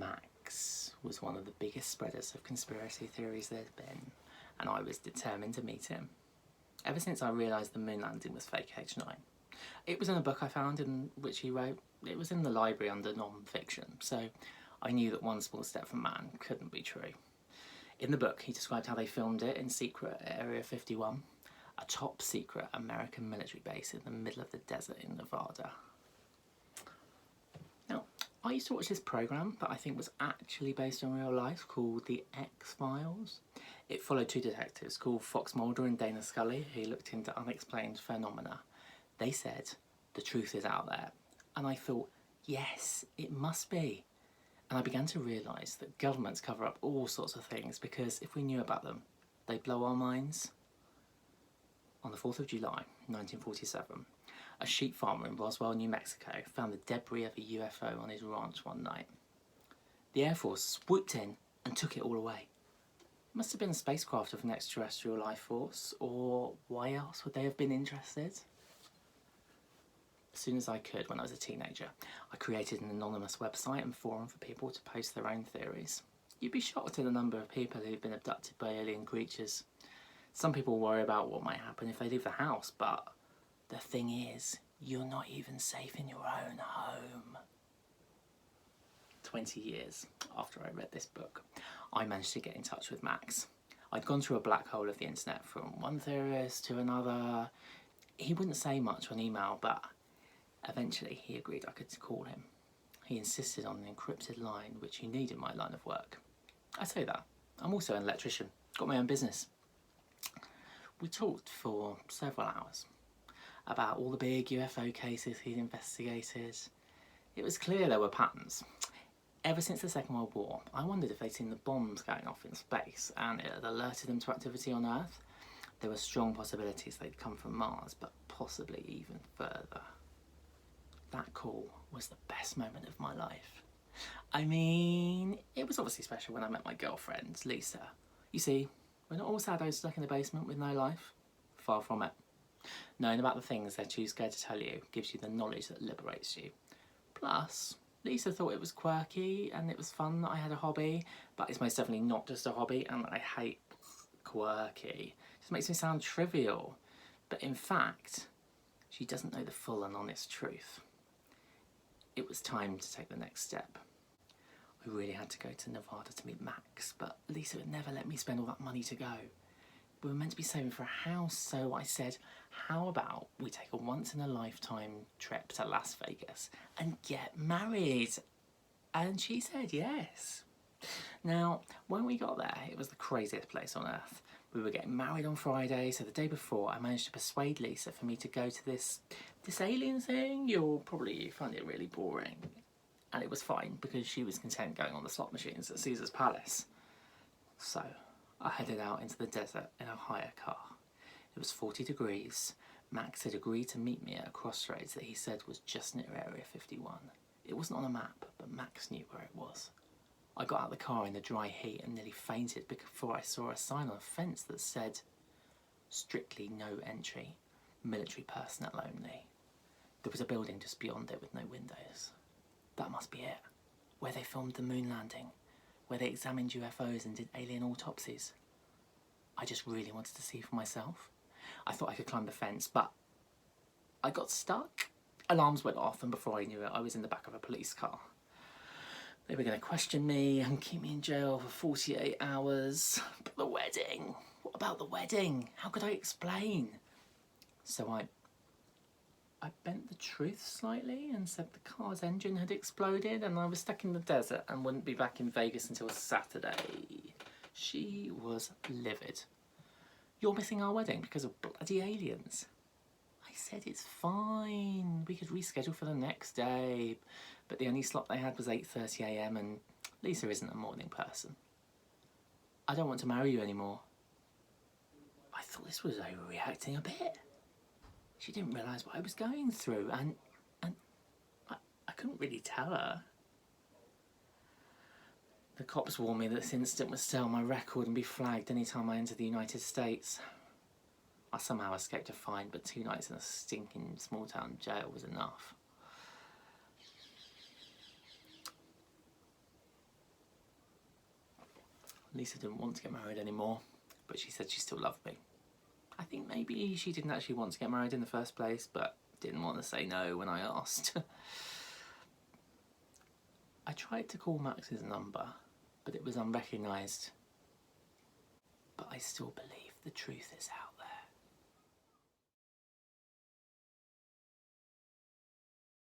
Max was one of the biggest spreaders of conspiracy theories there's been, and I was determined to meet him. Ever since I realised the moon landing was fake H9. It was in a book I found in which he wrote. It was in the library under non-fiction, so I knew that one small step from man couldn't be true. In the book, he described how they filmed it in secret at Area 51, a top secret American military base in the middle of the desert in Nevada. Now, I used to watch this programme that I think was actually based on real life called The X-Files. It followed two detectives called Fox Mulder and Dana Scully who looked into unexplained phenomena. They said, the truth is out there. And I thought, yes, it must be. And I began to realise that governments cover up all sorts of things because if we knew about them, they'd blow our minds. On the 4th of July, 1947, a sheep farmer in Roswell, New Mexico found the debris of a UFO on his ranch one night. The Air Force swooped in and took it all away. It must have been a spacecraft of an extraterrestrial life force, or why else would they have been interested? As soon as I could, when I was a teenager, I created an anonymous website and forum for people to post their own theories. You'd be shocked at the number of people who've been abducted by alien creatures. Some people worry about what might happen if they leave the house, but the thing is, you're not even safe in your own home. 20 years after I read this book, I managed to get in touch with Max. I'd gone through a black hole of the internet from one theorist to another. He wouldn't say much on email, but eventually he agreed I could call him. He insisted on an encrypted line, which you need in my line of work. I say that. I'm also an electrician, got my own business. We talked for several hours about all the big UFO cases he'd investigated. It was clear there were patterns. Ever since the Second World War, I wondered if they'd seen the bombs going off in space and it had alerted them to activity on Earth. There were strong possibilities they'd come from Mars, but possibly even further. That call was the best moment of my life. I mean, it was obviously special when I met my girlfriend, Lisa. You see, we're not all saddos stuck in the basement with no life. Far from it. Knowing about the things they're too scared to tell you gives you the knowledge that liberates you. Plus, Lisa thought it was quirky and it was fun that I had a hobby, but it's most definitely not just a hobby, and I hate quirky. It just makes me sound trivial. But in fact, she doesn't know the full and honest truth. It was time to take the next step. I really had to go to Nevada to meet Max, but Lisa would never let me spend all that money to go. We were meant to be saving for a house, so I said, how about we take a once-in-a-lifetime trip to Las Vegas and get married? And she said yes. Now, when we got there, it was the craziest place on earth. We were getting married on Friday, so the day before I managed to persuade Lisa for me to go to this alien thing. You'll probably find it really boring. And it was fine, because she was content going on the slot machines at Caesar's Palace. So I headed out into the desert in a hire car. It was 40 degrees. Max had agreed to meet me at a crossroads that he said was just near Area 51. It wasn't on a map, but Max knew where it was. I got out of the car in the dry heat and nearly fainted before I saw a sign on a fence that said, "Strictly no entry, military personnel only." There was a building just beyond it with no windows. That must be it. Where they filmed the moon landing. Where they examined UFOs and did alien autopsies. I just really wanted to see for myself. I thought I could climb the fence, but I got stuck. Alarms went off, and before I knew it, I was in the back of a police car. They were going to question me and keep me in jail for 48 hours. But the wedding? What about the wedding? How could I explain? So I bent the truth slightly and said the car's engine had exploded and I was stuck in the desert and wouldn't be back in Vegas until Saturday. She was livid. "You're missing our wedding because of bloody aliens." I said it's fine, we could reschedule for the next day, but the only slot they had was 8:30 AM and Lisa isn't a morning person. "I don't want to marry you anymore." I thought this was overreacting a bit. She didn't realise what I was going through, and I couldn't really tell her. The cops warned me that this incident would stay on my record and be flagged any time I entered the United States. I somehow escaped a fine, but 2 nights in a stinking small-town jail was enough. Lisa didn't want to get married anymore, but she said she still loved me. I think maybe she didn't actually want to get married in the first place, but didn't want to say no when I asked. I tried to call Max's number, but it was unrecognised. But I still believe the truth is out.